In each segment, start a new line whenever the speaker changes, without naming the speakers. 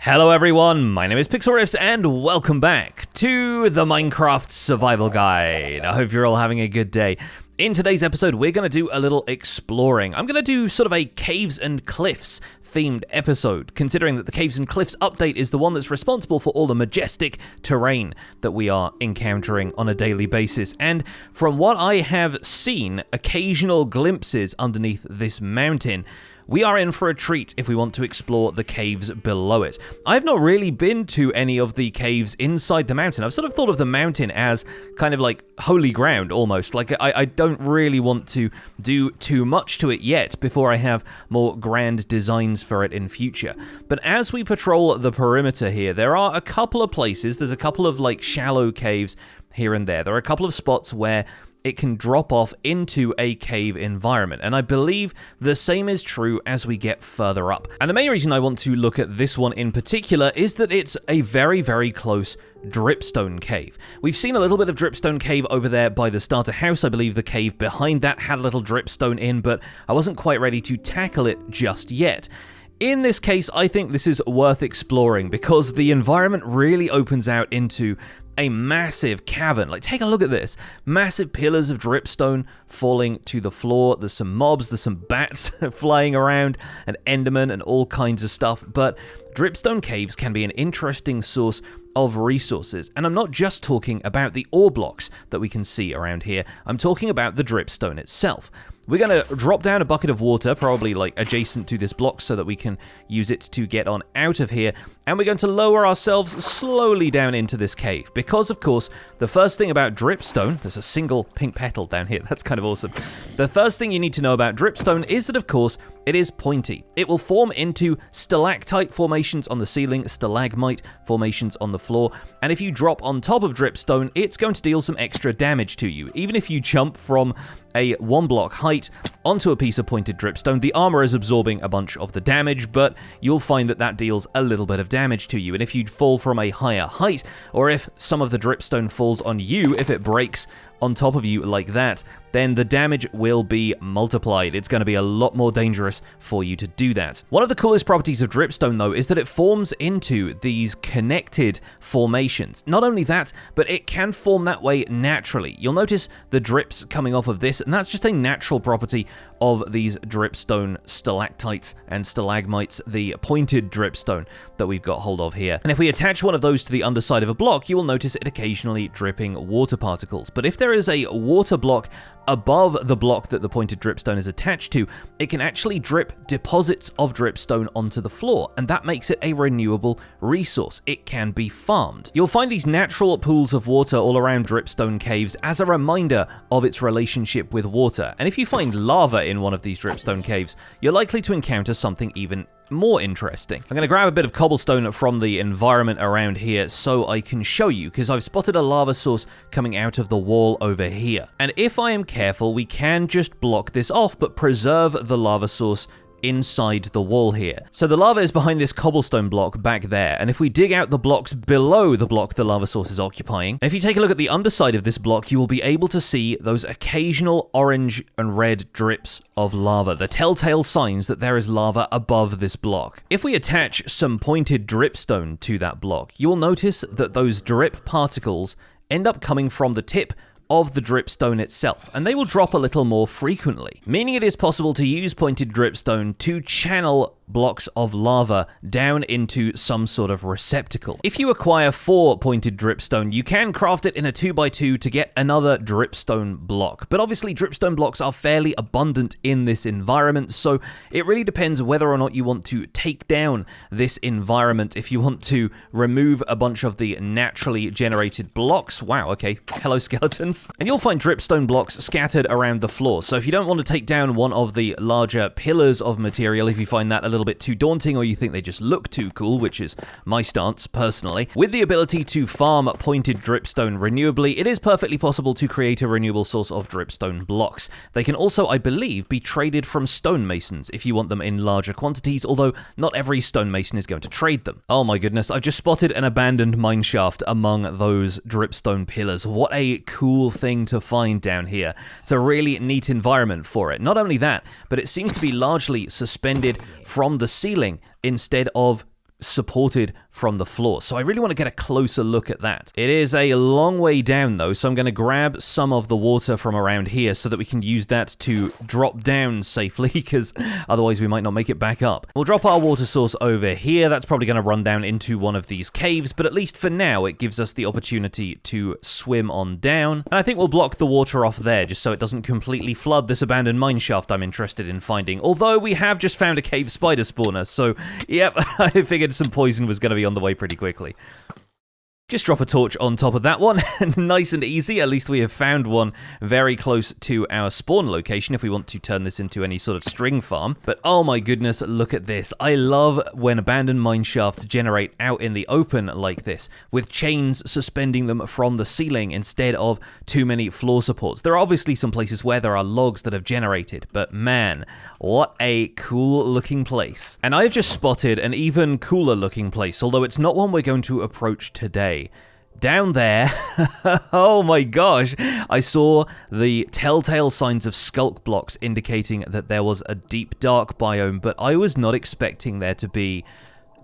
Hello everyone, my name is Pixlriffs and welcome back to the Minecraft Survival Guide. I hope you're all having a good day. In today's episode, we're going to do a little exploring. I'm going to do sort of a caves and cliffs themed episode, considering that the Caves and Cliffs update is the one that's responsible for all the majestic terrain that we are encountering on a daily basis. And from what I have seen, occasional glimpses underneath this mountain, we are in for a treat if we want to explore the caves below it. I've not really been to any of the caves inside the mountain. I've sort of thought of the mountain as kind of like holy ground almost. Like I don't really want to do too much to it yet before I have more grand designs for it in future. But as we patrol the perimeter here, there are a couple of places. There's a couple of like shallow caves here and there. There are a couple of spots where it can drop off into a cave environment. And I believe the same is true as we get further up. And the main reason I want to look at this one in particular is that it's a very, very close Dripstone Cave. We've seen a little bit of Dripstone Cave over there by the starter house. I believe the cave behind that had a little dripstone in, but I wasn't quite ready to tackle it just yet. In this case, I think this is worth exploring because the environment really opens out into a massive cavern. Like, take a look at this. Massive pillars of dripstone falling to the floor. There's some mobs, there's some bats flying around, and endermen and all kinds of stuff. But Dripstone Caves can be an interesting source of resources. And I'm not just talking about the ore blocks that we can see around here. I'm talking about the dripstone itself. We're going to drop down a bucket of water, probably like adjacent to this block so that we can use it to get on out of here. And we're going to lower ourselves slowly down into this cave. Because, of course, the first thing about dripstone, there's a single pink petal down here. That's kind of awesome. The first thing you need to know about dripstone is that, of course, it is pointy. It will form into stalactite formations on the ceiling, stalagmite formations on the floor. And if you drop on top of dripstone, it's going to deal some extra damage to you. Even if you jump from a 1-block height onto a piece of pointed dripstone, the armor is absorbing a bunch of the damage, but you'll find that that deals a little bit of damage to you. And if you fall from a higher height, or if some of the dripstone falls on you, if it breaks on top of you like that, then the damage will be multiplied. It's going to be a lot more dangerous for you to do that. One of the coolest properties of dripstone, though, is that it forms into these connected formations. Not only that, but it can form that way naturally. You'll notice the drips coming off of this, and that's just a natural property of these dripstone stalactites and stalagmites, the pointed dripstone that we've got hold of here. And if we attach one of those to the underside of a block, you will notice it occasionally dripping water particles. But if there is a water block above the block that the pointed dripstone is attached to, it can actually drip deposits of dripstone onto the floor, and that makes it a renewable resource. It can be farmed. You'll find these natural pools of water all around Dripstone Caves as a reminder of its relationship with water, and if you find lava in one of these Dripstone Caves, you're likely to encounter something even more interesting. I'm going to grab a bit of cobblestone from the environment around here so I can show you, because I've spotted a lava source coming out of the wall over here. And if I am careful, we can just block this off, but preserve the lava source inside the wall here. So the lava is behind this cobblestone block back there, and if we dig out the blocks below the block the lava source is occupying, and if you take a look at the underside of this block, you will be able to see those occasional orange and red drips of lava, the telltale signs that there is lava above this block. If we attach some pointed dripstone to that block, you will notice that those drip particles end up coming from the tip of the dripstone itself, and they will drop a little more frequently, meaning it is possible to use pointed dripstone to channel blocks of lava down into some sort of receptacle. If you acquire 4 pointed dripstone, you can craft it in a 2x2 to get another dripstone block, but obviously dripstone blocks are fairly abundant in this environment, so it really depends whether or not you want to take down this environment. If you want to remove a bunch of the naturally generated blocks, wow, okay, hello skeletons, and you'll find dripstone blocks scattered around the floor. So if you don't want to take down one of the larger pillars of material, if you find that a little bit too daunting or you think they just look too cool, which is my stance personally, with the ability to farm pointed dripstone renewably, it is perfectly possible to create a renewable source of dripstone blocks. They can also, I believe, be traded from stonemasons if you want them in larger quantities, although not every stonemason is going to trade them. Oh my goodness, I've just spotted an abandoned mineshaft among those dripstone pillars. What a cool thing to find down here. It's a really neat environment for it. Not only that, but it seems to be largely suspended from the ceiling instead of supported from the floor. So I really want to get a closer look at that. It is a long way down though, so I'm going to grab some of the water from around here so that we can use that to drop down safely, because otherwise we might not make it back up. We'll drop our water source over here. That's probably going to run down into one of these caves, but at least for now it gives us the opportunity to swim on down. And I think we'll block the water off there just so it doesn't completely flood this abandoned mineshaft I'm interested in finding. Although we have just found a cave spider spawner, so yep, I figured some poison was going to be on the way pretty quickly. Just drop a torch on top of that one. Nice and easy. At least we have found one very close to our spawn location if we want to turn this into any sort of string farm. But oh my goodness, look at this. I love when abandoned mineshafts generate out in the open like this, with chains suspending them from the ceiling instead of too many floor supports. There are obviously some places where there are logs that have generated, but man, what a cool looking place. And I've just spotted an even cooler looking place, although it's not one we're going to approach today. Down there, oh my gosh, I saw the telltale signs of skulk blocks indicating that there was a deep dark biome, but I was not expecting there to be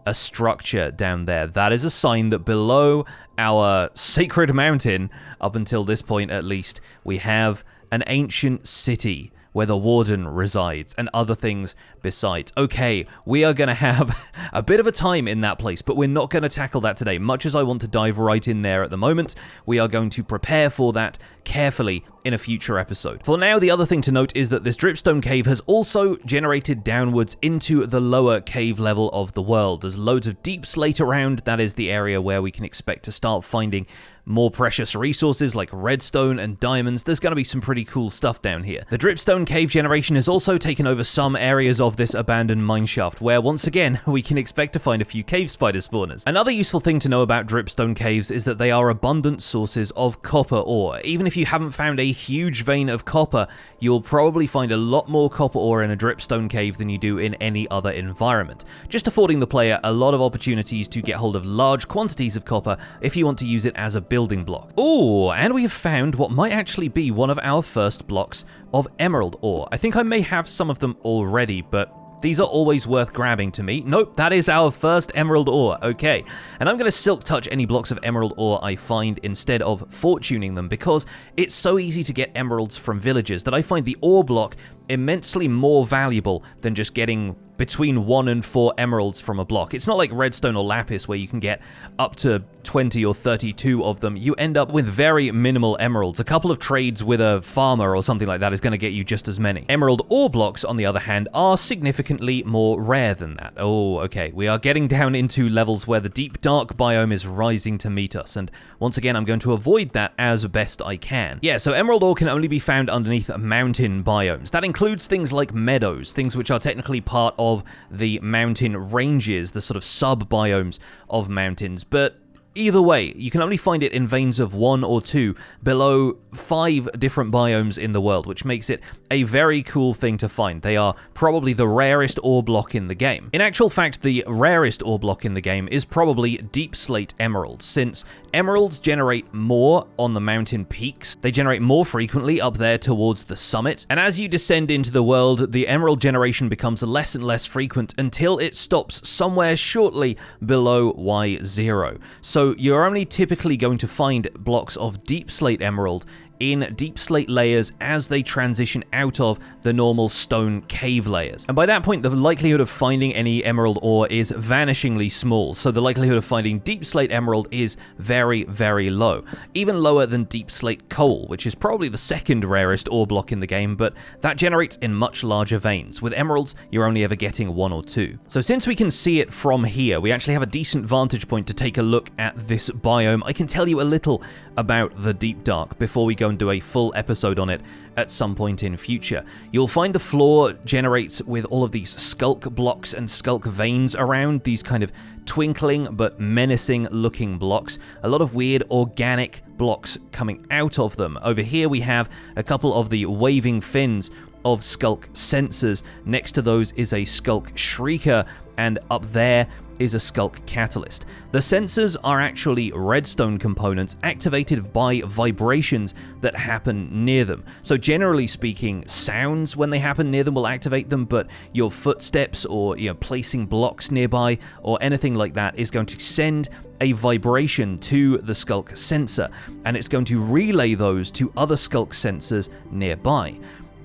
a structure down there. That is a sign that below our sacred mountain, up until this point at least, we have an ancient city where the warden resides, and other things besides. Okay, we are going to have a bit of a time in that place, but we're not going to tackle that today. Much as I want to dive right in there at the moment, we are going to prepare for that carefully in a future episode. For now, the other thing to note is that this Dripstone Cave has also generated downwards into the lower cave level of the world. There's loads of deep slate around. That is the area where we can expect to start finding more precious resources like redstone and diamonds. There's going to be some pretty cool stuff down here. The Dripstone Cave generation has also taken over some areas of this abandoned mineshaft, where once again we can expect to find a few cave spider spawners. Another useful thing to know about Dripstone Caves is that they are abundant sources of copper ore. Even if you haven't found a huge vein of copper, you'll probably find a lot more copper ore in a Dripstone Cave than you do in any other environment, just affording the player a lot of opportunities to get hold of large quantities of copper if you want to use it as a building block. Oh, and we have found what might actually be one of our first blocks of emerald ore. I think I may have some of them already, but these are always worth grabbing to me. Nope, that is our first emerald ore. Okay, and I'm going to silk touch any blocks of emerald ore I find instead of fortuning them, because it's so easy to get emeralds from villagers that I find the ore block immensely more valuable than just getting between 1 and 4 emeralds from a block. It's not like redstone or lapis where you can get up to 20 or 32 of them. You end up with very minimal emeralds. A couple of trades with a farmer or something like that is going to get you just as many. Emerald ore blocks, on the other hand, are significantly more rare than that. Oh, okay. We are getting down into levels where the deep dark biome is rising to meet us, and once again, I'm going to avoid that as best I can. Yeah, so emerald ore can only be found underneath mountain biomes. That includes things like meadows, things which are technically part of the mountain ranges, the sort of sub-biomes of mountains, but either way, you can only find it in veins of 1 or 2 below 5 different biomes in the world, which makes it a very cool thing to find. They are probably the rarest ore block in the game. In actual fact, the rarest ore block in the game is probably deep slate emeralds, since emeralds generate more on the mountain peaks. They generate more frequently up there towards the summit, and as you descend into the world, the emerald generation becomes less and less frequent until it stops somewhere shortly below Y0. So you're only typically going to find blocks of deep slate emerald in deep slate layers as they transition out of the normal stone cave layers. And by that point, the likelihood of finding any emerald ore is vanishingly small, so the likelihood of finding deep slate emerald is very, very low. Even lower than deep slate coal, which is probably the second rarest ore block in the game, but that generates in much larger veins. With emeralds, you're only ever getting 1 or 2. So since we can see it from here, we actually have a decent vantage point to take a look at this biome. I can tell you a little about the deep dark before we go and do a full episode on it at some point in future. You'll find the floor generates with all of these skulk blocks and skulk veins around, these kind of twinkling but menacing looking blocks. A lot of weird organic blocks coming out of them. Over here we have a couple of the waving fins of skulk sensors. Next to those is a skulk shrieker, and up there is a skulk catalyst. The sensors are actually redstone components activated by vibrations that happen near them. So generally speaking, sounds when they happen near them will activate them, but your footsteps or placing blocks nearby or anything like that is going to send a vibration to the skulk sensor, and it's going to relay those to other skulk sensors nearby.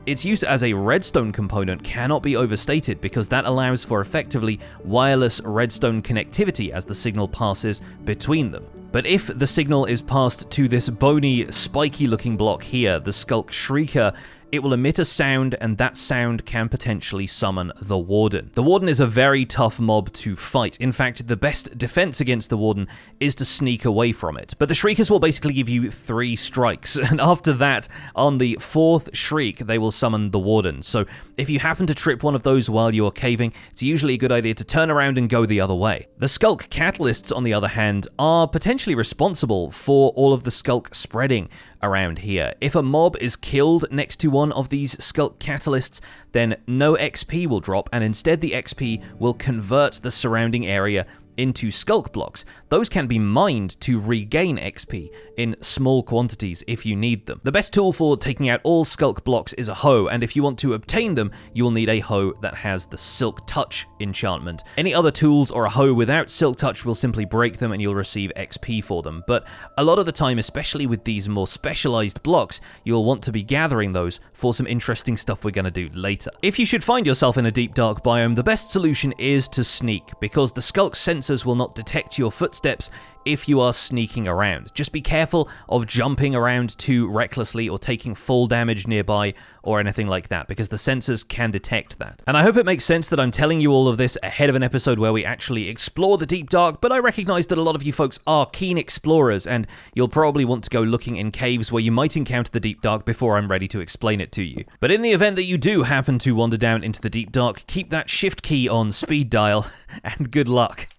Its use as a redstone component cannot be overstated because that allows for effectively wireless redstone connectivity as the signal passes between them. But if the signal is passed to this bony, spiky looking block here, the skulk shrieker, it will emit a sound, and that sound can potentially summon the Warden. The Warden is a very tough mob to fight. In fact, the best defense against the Warden is to sneak away from it. But the Shriekers will basically give you 3 strikes, and after that, on the 4th shriek, they will summon the Warden. So if you happen to trip one of those while you are caving, it's usually a good idea to turn around and go the other way. The Skulk Catalysts, on the other hand, are potentially responsible for all of the Skulk spreading around here. If a mob is killed next to one of these Skulk Catalysts, then no XP will drop, and instead the XP will convert the surrounding area into skulk blocks. Those can be mined to regain XP in small quantities if you need them. The best tool for taking out all skulk blocks is a hoe, and if you want to obtain them, you will need a hoe that has the Silk Touch enchantment. Any other tools or a hoe without Silk Touch will simply break them and you'll receive XP for them, but a lot of the time, especially with these more specialized blocks, you'll want to be gathering those for some interesting stuff we're going to do later. If you should find yourself in a deep dark biome, the best solution is to sneak, because the skulk sensors will not detect your footsteps if you are sneaking around. Just be careful of jumping around too recklessly or taking full damage nearby or anything like that, because the sensors can detect that. And I hope it makes sense that I'm telling you all of this ahead of an episode where we actually explore the deep dark, but I recognize that a lot of you folks are keen explorers, and you'll probably want to go looking in caves where you might encounter the deep dark before I'm ready to explain it to you. But in the event that you do happen to wander down into the deep dark, keep that shift key on speed dial, and good luck.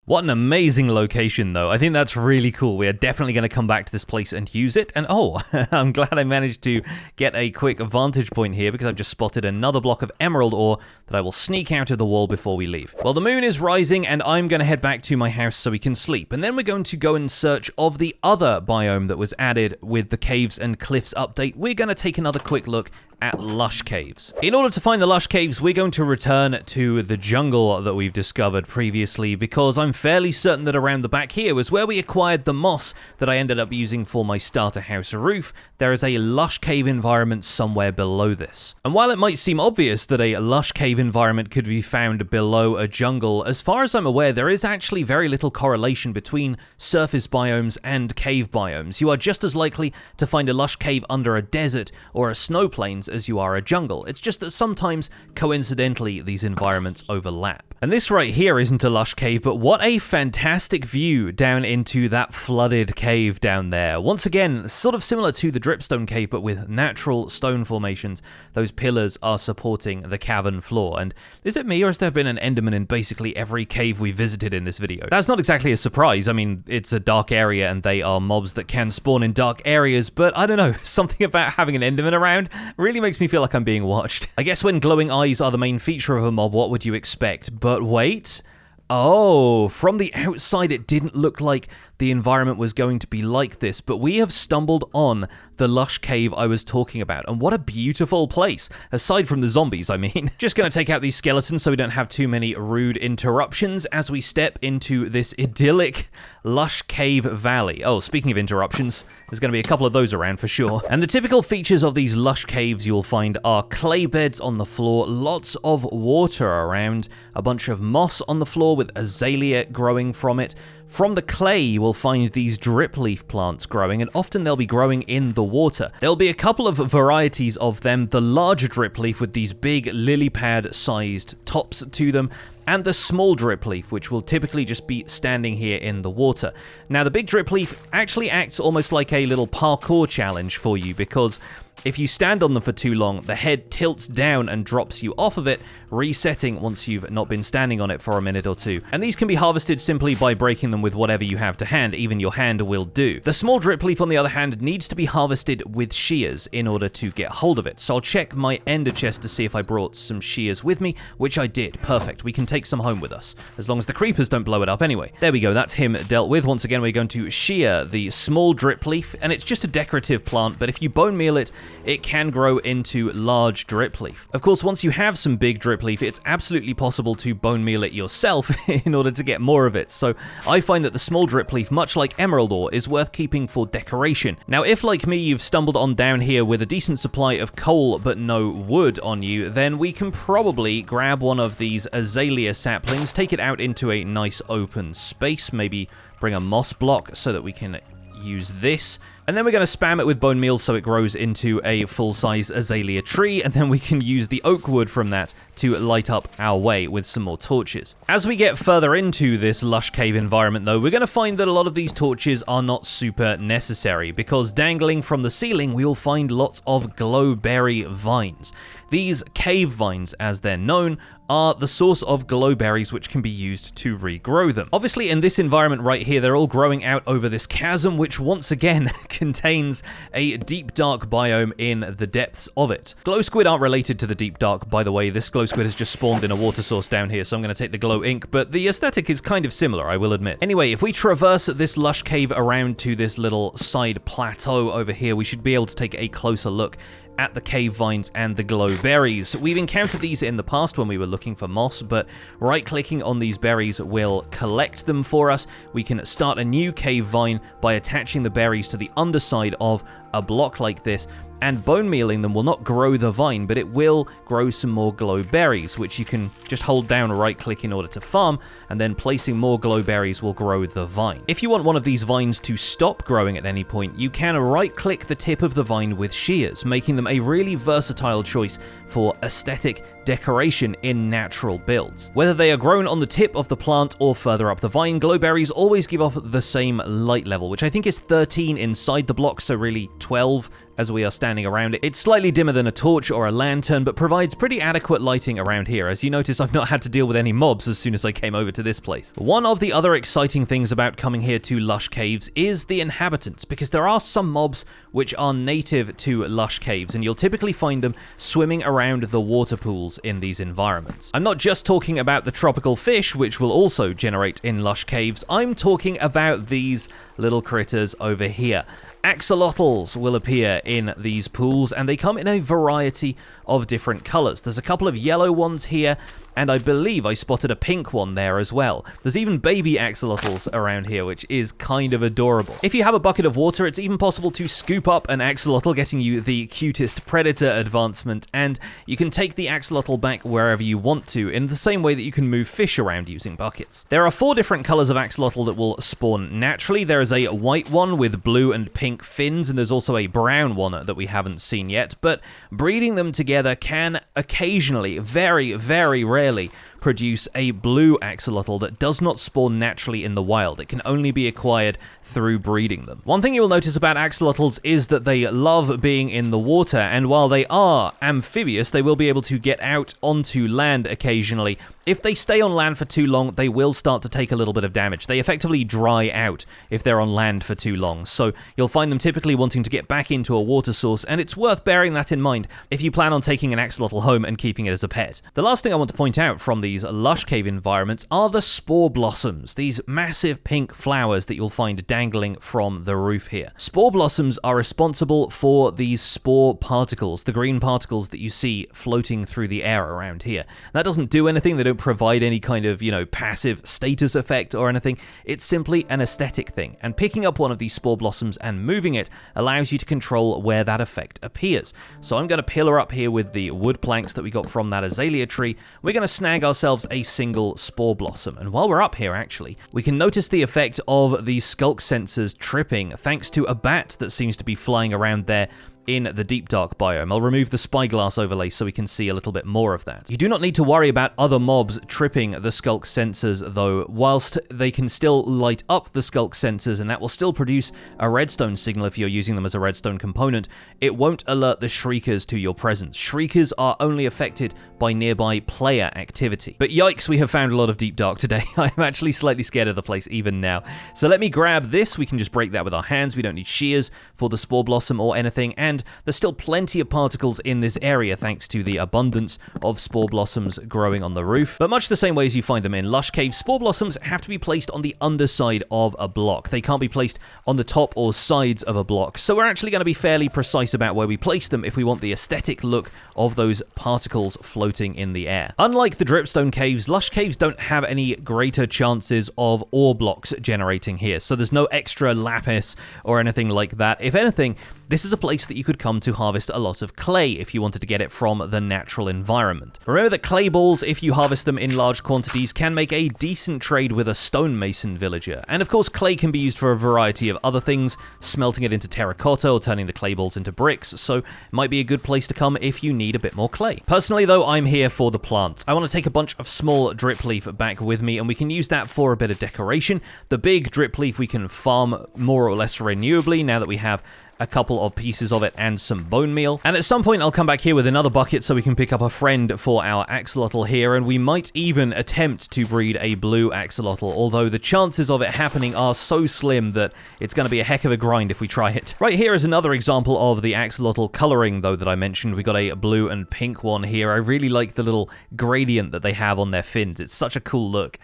What an amazing location, though. I think that's really cool. We are definitely going to come back to this place and use it. And oh, I'm glad I managed to get a quick vantage point here, because I've just spotted another block of emerald ore that I will sneak out of the wall before we leave. Well, the moon is rising, and I'm going to head back to my house so we can sleep. And then we're going to go in search of the other biome that was added with the Caves and Cliffs update. We're going to take another quick look at Lush Caves. In order to find the Lush Caves, we're going to return to the jungle that we've discovered previously, because I'm fairly certain that around the back here was where we acquired the moss that I ended up using for my starter house roof. There is a Lush Cave environment somewhere below this. And while it might seem obvious that a Lush Cave environment could be found below a jungle, as far as I'm aware, there is actually very little correlation between surface biomes and cave biomes. You are just as likely to find a Lush Cave under a desert or a snow plains as you are a jungle. It's just that sometimes, coincidentally, these environments overlap. And this right here isn't a Lush Cave, but what a fantastic view down into that flooded cave down there. Once again, sort of similar to the Dripstone Cave, but with natural stone formations. Those pillars are supporting the cavern floor. And is it me, or has there been an Enderman in basically every cave we visited in this video? That's not exactly a surprise. I mean, it's a dark area and they are mobs that can spawn in dark areas, but I don't know, something about having an Enderman around really makes me feel like I'm being watched. I guess when glowing eyes are the main feature of a mob, what would you expect? But wait. Oh, from the outside it didn't look like the environment was going to be like this, but we have stumbled on the Lush Cave I was talking about, and what a beautiful place, aside from the zombies, I mean. Just gonna take out these skeletons so we don't have too many rude interruptions as we step into this idyllic Lush Cave Valley. Oh, speaking of interruptions, there's gonna be a couple of those around for sure. And the typical features of these Lush Caves you'll find are clay beds on the floor, lots of water around, a bunch of moss on the floor with azalea growing from it. From the clay, you will find these dripleaf plants growing, and often they'll be growing in the water. There'll be a couple of varieties of them, the larger dripleaf with these big lily pad-sized tops to them, and the small dripleaf, which will typically just be standing here in the water. Now, the big dripleaf actually acts almost like a little parkour challenge for you, because If you stand on them for too long, the head tilts down and drops you off of it, resetting once you've not been standing on it for a minute or two. And these can be harvested simply by breaking them with whatever you have to hand, even your hand will do. The small drip leaf, on the other hand, needs to be harvested with shears in order to get hold of it. So I'll check my ender chest to see if I brought some shears with me, which I did. Perfect. We can take some home with us, as long as the creepers don't blow it up anyway. There we go. That's him dealt with. Once again, we're going to shear the small drip leaf, and it's just a decorative plant, but if you bone meal it, it can grow into large drip leaf. Of course, once you have some big drip leaf, it's absolutely possible to bone meal it yourself in order to get more of it. So I find that the small drip leaf, much like emerald ore, is worth keeping for decoration. Now, if like me, you've stumbled on down here with a decent supply of coal but no wood on you, then we can probably grab one of these azalea saplings, take it out into a nice open space, maybe bring a moss block so that we can use this, and then we're going to spam it with bone meal so it grows into a full-size azalea tree, and then we can use the oak wood from that to light up our way with some more torches. As we get further into this lush cave environment though, we're going to find that a lot of these torches are not super necessary, because dangling from the ceiling we will find lots of glowberry vines. These cave vines, as they're known, are the source of glowberries which can be used to regrow them. Obviously, in this environment right here, they're all growing out over this chasm, which once again contains a deep dark biome in the depths of it. Glow squid aren't related to the deep dark, by the way. This glow squid has just spawned in a water source down here, so I'm going to take the glow ink, but the aesthetic is kind of similar, I will admit. Anyway, if we traverse this lush cave around to this little side plateau over here, we should be able to take a closer look at the cave vines and the glow berries. We've encountered these in the past when we were looking for moss, but right-clicking on these berries will collect them for us. We can start a new cave vine by attaching the berries to the underside of a block like this, and bone mealing them will not grow the vine, but it will grow some more glow berries, which you can just hold down right click in order to farm, and then placing more glow berries will grow the vine. If you want one of these vines to stop growing at any point, you can right click the tip of the vine with shears, making them a really versatile choice for aesthetic decoration in natural builds. Whether they are grown on the tip of the plant or further up the vine, glowberries always give off the same light level, which I think is 13 inside the block, so really 12 as we are standing around it. It's slightly dimmer than a torch or a lantern, but provides pretty adequate lighting around here. As you notice, I've not had to deal with any mobs as soon as I came over to this place. One of the other exciting things about coming here to Lush Caves is the inhabitants, because there are some mobs which are native to Lush Caves, and you'll typically find them swimming around the water pools in these environments. I'm not just talking about the tropical fish, which will also generate in Lush Caves. I'm talking about these little critters over here. Axolotls will appear in these pools, and they come in a variety of different colors. There's a couple of yellow ones here, and I believe I spotted a pink one there as well. There's even baby axolotls around here, which is kind of adorable. If you have a bucket of water, it's even possible to scoop up an axolotl, getting you the cutest predator advancement, and you can take the axolotl back wherever you want to, in the same way that you can move fish around using buckets. There are 4 different colors of axolotl that will spawn naturally. There is a white one with blue and pink fins, and there's also a brown one that we haven't seen yet, but breeding them together can occasionally, very, very rarely, produce a blue axolotl that does not spawn naturally in the wild. It can only be acquired through breeding them. One thing you will notice about axolotls is that they love being in the water, and while they are amphibious, they will be able to get out onto land occasionally. If they stay on land for too long, they will start to take a little bit of damage. They effectively dry out if they're on land for too long, so you'll find them typically wanting to get back into a water source, and it's worth bearing that in mind if you plan on taking an axolotl home and keeping it as a pet. The last thing I want to point out from these lush cave environments are the spore blossoms, these massive pink flowers that you'll find dangling from the roof here. Spore blossoms are responsible for these spore particles, the green particles that you see floating through the air around here. That doesn't do anything. They don't provide any kind of, passive status effect or anything. It's simply an aesthetic thing, and picking up one of these spore blossoms and moving it allows you to control where that effect appears. So I'm going to pillar up here with the wood planks that we got from that azalea tree. We're going to snag ourselves a single spore blossom, and while we're up here actually, we can notice the effect of the skulk sensors tripping thanks to a bat that seems to be flying around there in the deep dark biome. I'll remove the spyglass overlay so we can see a little bit more of that. You do not need to worry about other mobs tripping the skulk sensors though, whilst they can still light up the skulk sensors and that will still produce a redstone signal if you're using them as a redstone component. It won't alert the shriekers to your presence. Shriekers are only affected by nearby player activity. But yikes, we have found a lot of deep dark today. I'm actually slightly scared of the place even now. So let me grab this. We can just break that with our hands. We don't need shears for the spore blossom or anything, and there's still plenty of particles in this area thanks to the abundance of spore blossoms growing on the roof. But much the same way as you find them in Lush Cave, spore blossoms have to be placed on the underside of a block. They can't be placed on the top or sides of a block. So we're actually going to be fairly precise about where we place them if we want the aesthetic look of those particles floating in the air. Unlike the Dripstone Caves, Lush Caves don't have any greater chances of ore blocks generating here, so there's no extra lapis or anything like that. If anything, this is a place that you could come to harvest a lot of clay if you wanted to get it from the natural environment. Remember that clay balls, if you harvest them in large quantities, can make a decent trade with a stonemason villager. And of course, clay can be used for a variety of other things, smelting it into terracotta or turning the clay balls into bricks, so it might be a good place to come if you need a bit more clay. Personally though, I'm here for the plants. I want to take a bunch of small dripleaf back with me, and we can use that for a bit of decoration. The big dripleaf we can farm more or less renewably now that we have a couple of pieces of it and some bone meal. And at some point I'll come back here with another bucket so we can pick up a friend for our axolotl here, and we might even attempt to breed a blue axolotl, although the chances of it happening are so slim that it's going to be a heck of a grind if we try it. Right here is another example of the axolotl coloring though that I mentioned. We got a blue and pink one here. I really like the little gradient that they have on their fins. It's such a cool look.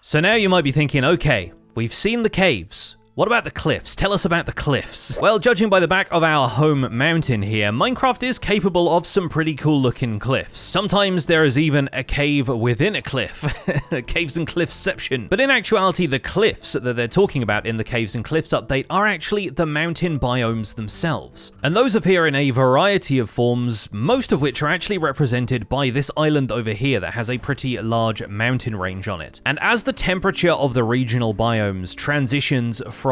So now you might be thinking, okay, we've seen the caves. What about the cliffs? Tell us about the cliffs. Well, judging by the back of our home mountain here, Minecraft is capable of some pretty cool looking cliffs. Sometimes there is even a cave within a cliff. Caves and Cliffsception. But in actuality, the cliffs that they're talking about in the Caves and Cliffs update are actually the mountain biomes themselves. And those appear in a variety of forms, most of which are actually represented by this island over here that has a pretty large mountain range on it. And as the temperature of the regional biomes transitions from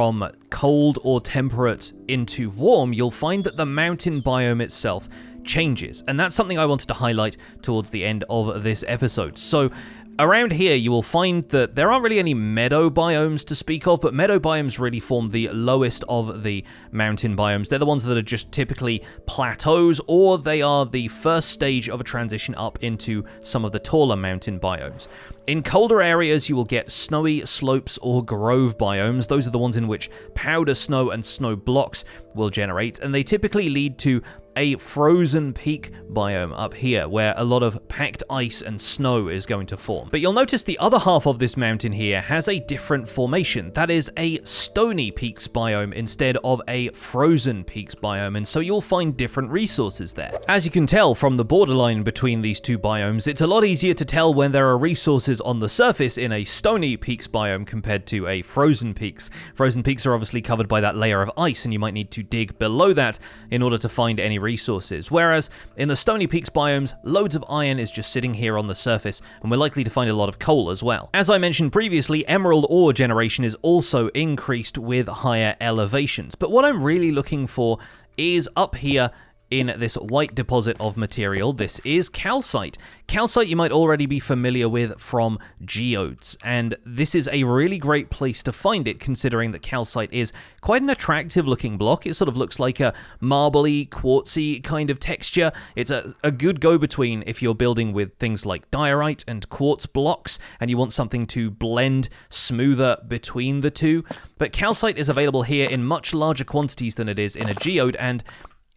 cold or temperate into warm, you'll find that the mountain biome itself changes. And that's something I wanted to highlight towards the end of this episode. So around here, you will find that there aren't really any meadow biomes to speak of, but meadow biomes really form the lowest of the mountain biomes. They're the ones that are just typically plateaus, or they are the first stage of a transition up into some of the taller mountain biomes. In colder areas, you will get snowy slopes or grove biomes. Those are the ones in which powder snow and snow blocks will generate, and they typically lead to a frozen peak biome up here, where a lot of packed ice and snow is going to form. But you'll notice the other half of this mountain here has a different formation. That is a Stony Peaks biome instead of a frozen peaks biome, and so you'll find different resources there. As you can tell from the borderline between these two biomes, it's a lot easier to tell when there are resources on the surface in a Stony Peaks biome compared to a frozen peaks. Frozen peaks are obviously covered by that layer of ice, and you might need to dig below that in order to find any resources, whereas in the Stony Peaks biomes, loads of iron is just sitting here on the surface, and we're likely to find a lot of coal as well. As I mentioned previously, emerald ore generation is also increased with higher elevations, but what I'm really looking for is up here in this white deposit of material. This is calcite. Calcite you might already be familiar with from geodes, and this is a really great place to find it, considering that calcite is quite an attractive looking block. It sort of looks like a marbly, quartzy kind of texture. It's a good go-between if you're building with things like diorite and quartz blocks, and you want something to blend smoother between the two. But calcite is available here in much larger quantities than it is in a geode, and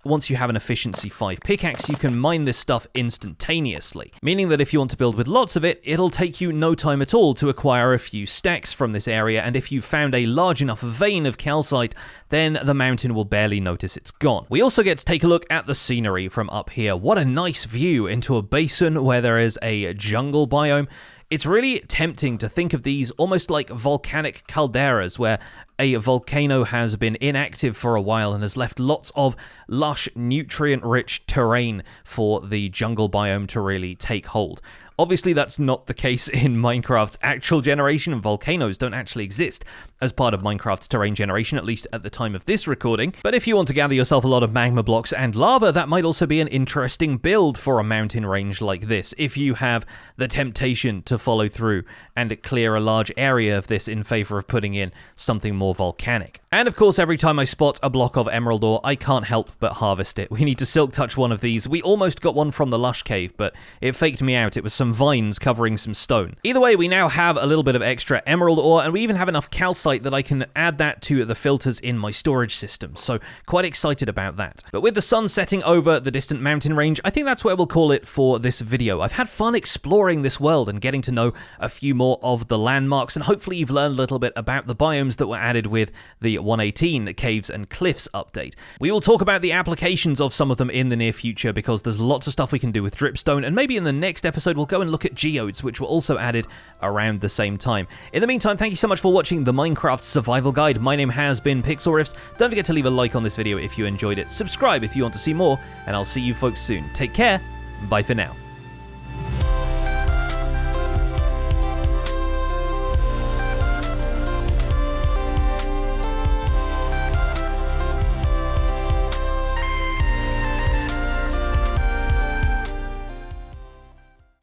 once you have an efficiency 5 pickaxe, you can mine this stuff instantaneously, meaning that if you want to build with lots of it, it'll take you no time at all to acquire a few stacks from this area, and if you've found a large enough vein of calcite, then the mountain will barely notice it's gone. We also get to take a look at the scenery from up here. What a nice view into a basin where there is a jungle biome. It's really tempting to think of these almost like volcanic calderas, where a volcano has been inactive for a while and has left lots of lush, nutrient-rich terrain for the jungle biome to really take hold. Obviously, that's not the case in Minecraft's actual generation, and volcanoes don't actually exist as part of Minecraft's terrain generation, at least at the time of this recording. But if you want to gather yourself a lot of magma blocks and lava, that might also be an interesting build for a mountain range like this, if you have the temptation to follow through and clear a large area of this in favor of putting in something more volcanic. And of course, every time I spot a block of emerald ore, I can't help but harvest it. We need to silk touch one of these. We almost got one from the Lush Cave, but it faked me out. It was some vines covering some stone. Either way, we now have a little bit of extra emerald ore, and we even have enough calcite that I can add that to the filters in my storage system, so quite excited about that. But with the sun setting over the distant mountain range, I think that's where we'll call it for this video. I've had fun exploring this world and getting to know a few more of the landmarks, and hopefully you've learned a little bit about the biomes that were added with the 118 Caves and Cliffs update. We will talk about the applications of some of them in the near future, because there's lots of stuff we can do with dripstone, and maybe in the next episode we'll go and look at geodes, which were also added around the same time. In the meantime, thank you so much for watching the Minecraft Survival Guide. My name has been Pixlriffs. Don't forget to leave a like on this video if you enjoyed it, subscribe if you want to see more, and I'll see you folks soon. Take care, bye for now.